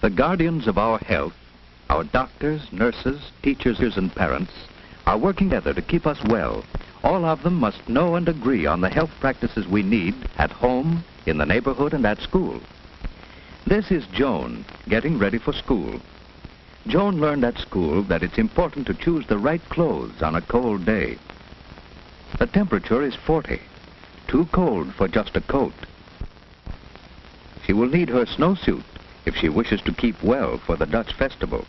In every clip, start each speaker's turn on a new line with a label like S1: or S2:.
S1: The guardians of our health, our doctors, nurses, teachers, and parents, are working together to keep us well. All of them must know and agree on the health practices we need at home, in the neighborhood, and at school. This is Joan, getting ready for school. Joan learned at school that it's important to choose the right clothes on a cold day. The temperature is 40, too cold for just a coat. She will need her snowsuit if she wishes to keep well for the Dutch festival.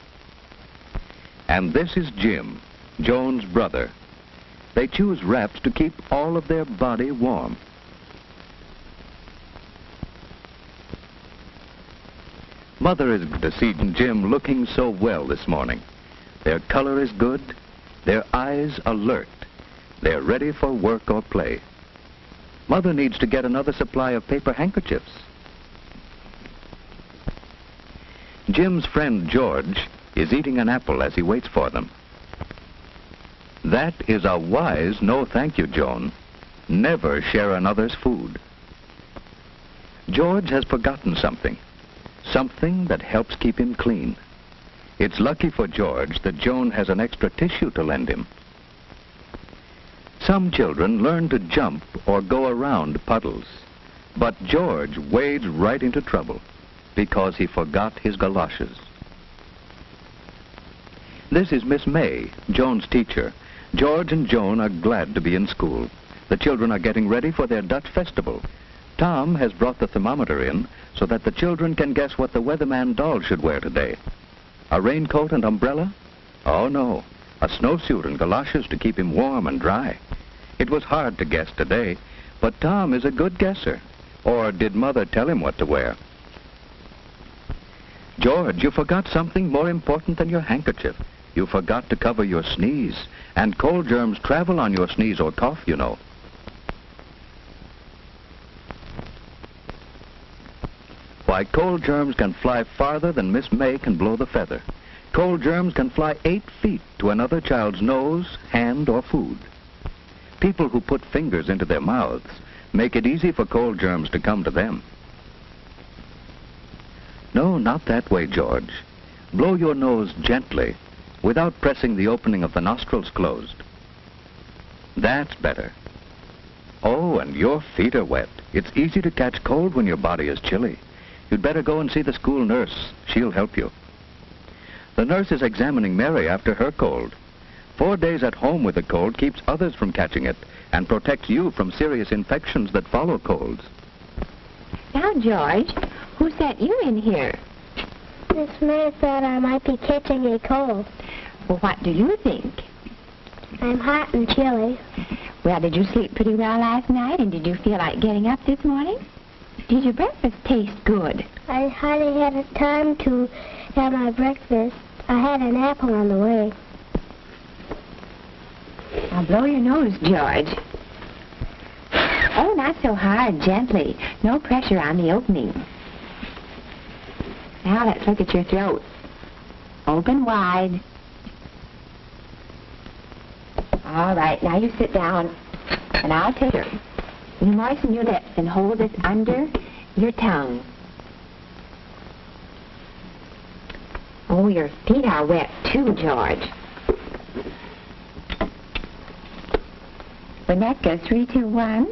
S1: And this is Jim, Joan's brother. They choose wraps to keep all of their body warm. Mother is glad to see Jim looking so well this morning. Their color is good, their eyes alert. They're ready for work or play. Mother needs to get another supply of paper handkerchiefs. Jim's friend George is eating an apple as he waits for them. That is a wise no thank you, Joan. Never share another's food. George has forgotten something that helps keep him clean. It's lucky for George that Joan has an extra tissue to lend him. Some children learn to jump or go around puddles, but George wades right into trouble because he forgot his galoshes. This is Miss May, Joan's teacher. George and Joan are glad to be in school. The children are getting ready for their Dutch festival. Tom has brought the thermometer in so that the children can guess what the weatherman doll should wear today. A raincoat and umbrella? Oh no, a snowsuit and galoshes to keep him warm and dry. It was hard to guess today, but Tom is a good guesser. Or did Mother tell him what to wear? George, you forgot something more important than your handkerchief. You forgot to cover your sneeze, and cold germs travel on your sneeze or cough, you know. Why, cold germs can fly farther than Miss May can blow the feather. Cold germs can fly 8 feet to another child's nose, hand, or food. People who put fingers into their mouths make it easy for cold germs to come to them. No, not that way, George. Blow your nose gently, without pressing the opening of the nostrils closed. That's better. Oh, and your feet are wet. It's easy to catch cold when your body is chilly. You'd better go and see the school nurse. She'll help you. The nurse is examining Mary after her cold. 4 days at home with a cold keeps others from catching it and protects you from serious infections that follow colds.
S2: Now, George, who sent you in here?
S3: Miss May thought I might be catching a cold.
S2: Well, what do you think?
S3: I'm hot and chilly.
S2: Well, did you sleep pretty well last night, and did you feel like getting up this morning? Did your breakfast taste good?
S3: I hardly had time to have my breakfast. I had an apple on the way.
S2: Now blow your nose, George. Oh, not so hard, gently. No pressure on the opening. Now let's look at your throat. Open wide. All right, now you sit down, and I'll take her. You moisten your lips and hold this under your tongue. Oh, your feet are wet too, George. Winnetka, 3, 2, 1.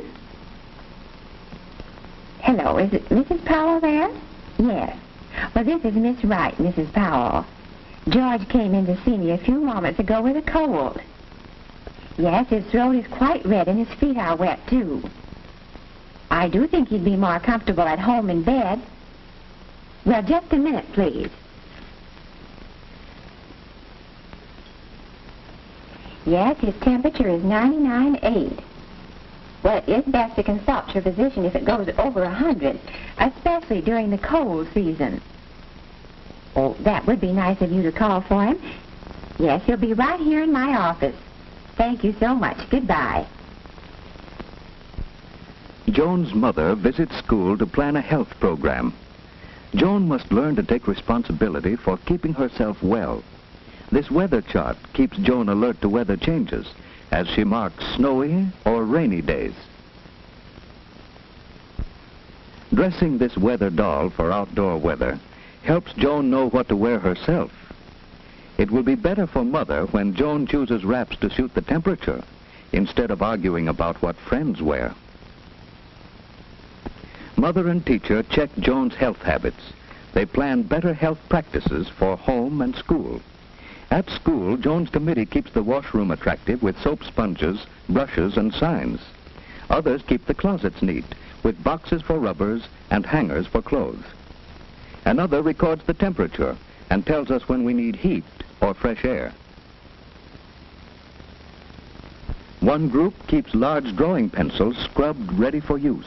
S2: Hello, is it Mrs. Powell there? Yes. Well, this is Miss Wright, Mrs. Powell. George came in to see me a few moments ago with a cold. Yes, his throat is quite red and his feet are wet, too. I do think he'd be more comfortable at home in bed. Well, just a minute, please. Yes, his temperature is 99.8. Well, it's best to consult your physician if it goes over 100, especially during the cold season. Oh, that would be nice of you to call for him. Yes, he'll be right here in my office. Thank you so much. Goodbye.
S1: Joan's mother visits school to plan a health program. Joan must learn to take responsibility for keeping herself well. This weather chart keeps Joan alert to weather changes as she marks snowy or rainy days. Dressing this weather doll for outdoor weather helps Joan know what to wear herself. It will be better for Mother when Joan chooses wraps to suit the temperature, instead of arguing about what friends wear. Mother and teacher check Joan's health habits. They plan better health practices for home and school. At school, Joan's committee keeps the washroom attractive with soap sponges, brushes, and signs. Others keep the closets neat with boxes for rubbers and hangers for clothes. Another records the temperature and tells us when we need heat or fresh air. One group keeps large drawing pencils scrubbed ready for use.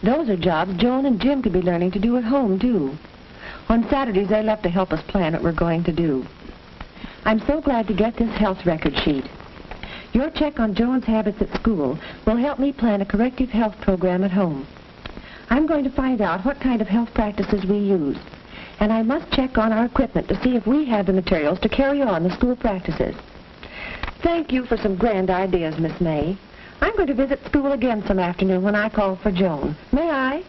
S4: Those are jobs Joan and Jim could be learning to do at home, too. On Saturdays, they love to help us plan what we're going to do. I'm so glad to get this health record sheet. Your check on Joan's habits at school will help me plan a corrective health program at home. I'm going to find out what kind of health practices we use, and I must check on our equipment to see if we have the materials to carry on the school practices. Thank you for some grand ideas, Miss May. I'm going to visit school again some afternoon when I call for Joan. May I?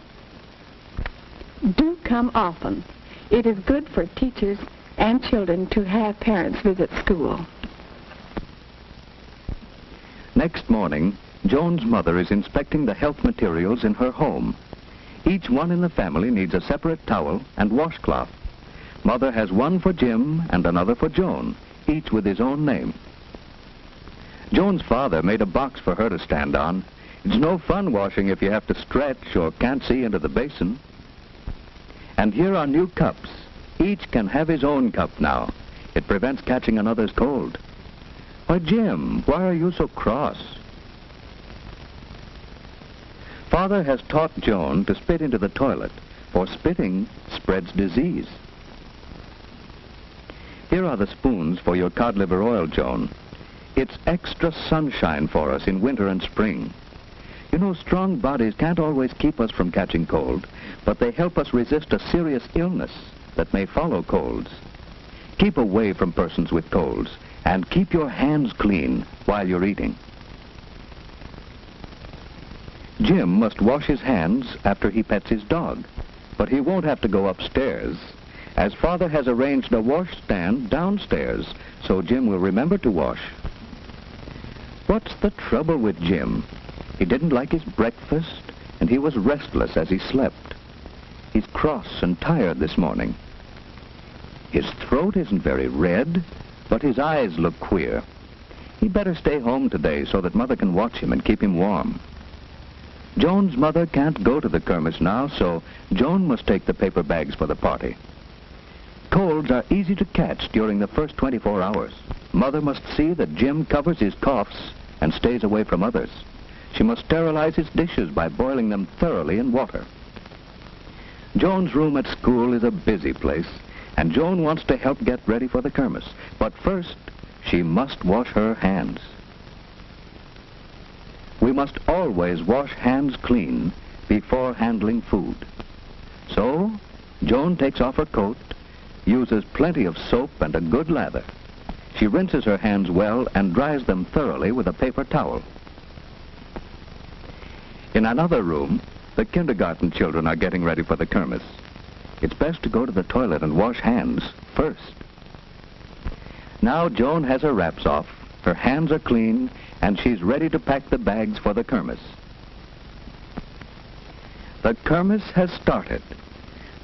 S5: Do come often. It is good for teachers and children to have parents visit school.
S1: Next morning, Joan's mother is inspecting the health materials in her home. Each one in the family needs a separate towel and washcloth. Mother has one for Jim and another for Joan, each with his own name. Joan's father made a box for her to stand on. It's no fun washing if you have to stretch or can't see into the basin. And here are new cups. Each can have his own cup now. It prevents catching another's cold. Why, Jim, why are you so cross? Father has taught Joan to spit into the toilet, for spitting spreads disease. Here are the spoons for your cod liver oil, Joan. It's extra sunshine for us in winter and spring. You know, strong bodies can't always keep us from catching cold, but they help us resist a serious illness that may follow colds. Keep away from persons with colds, and keep your hands clean while you're eating. Jim must wash his hands after he pets his dog, but he won't have to go upstairs, as Father has arranged a washstand downstairs, so Jim will remember to wash. What's the trouble with Jim? He didn't like his breakfast, and he was restless as he slept. He's cross and tired this morning. His throat isn't very red, but his eyes look queer. He'd better stay home today so that Mother can watch him and keep him warm. Joan's mother can't go to the kermis now, so Joan must take the paper bags for the party. Colds are easy to catch during the first 24 hours. Mother must see that Jim covers his coughs and stays away from others. She must sterilize his dishes by boiling them thoroughly in water. Joan's room at school is a busy place, and Joan wants to help get ready for the kermis. But first, she must wash her hands. We must always wash hands clean before handling food. So, Joan takes off her coat, uses plenty of soap and a good lather. She rinses her hands well and dries them thoroughly with a paper towel. In another room, the kindergarten children are getting ready for the kermis. It's best to go to the toilet and wash hands first. Now Joan has her wraps off, her hands are clean, and she's ready to pack the bags for the kermis. The kermis has started.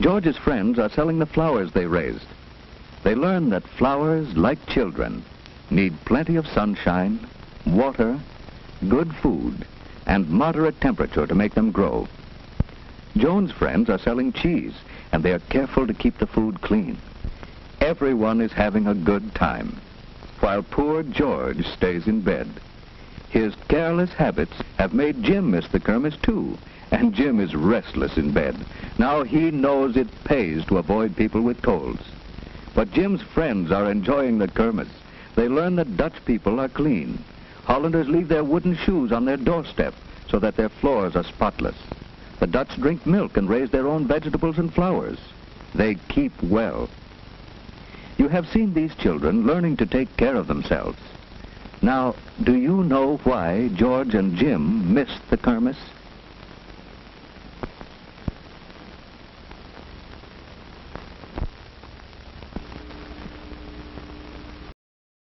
S1: George's friends are selling the flowers they raised. They learn that flowers, like children, need plenty of sunshine, water, good food, and moderate temperature to make them grow. Joan's friends are selling cheese, and they are careful to keep the food clean. Everyone is having a good time, while poor George stays in bed. His careless habits have made Jim miss the kermis too, and Jim is restless in bed. Now he knows it pays to avoid people with colds. But Jim's friends are enjoying the kermis. They learn that Dutch people are clean. Hollanders leave their wooden shoes on their doorstep so that their floors are spotless. The Dutch drink milk and raise their own vegetables and flowers. They keep well. You have seen these children learning to take care of themselves. Now, do you know why George and Jim missed the kermis?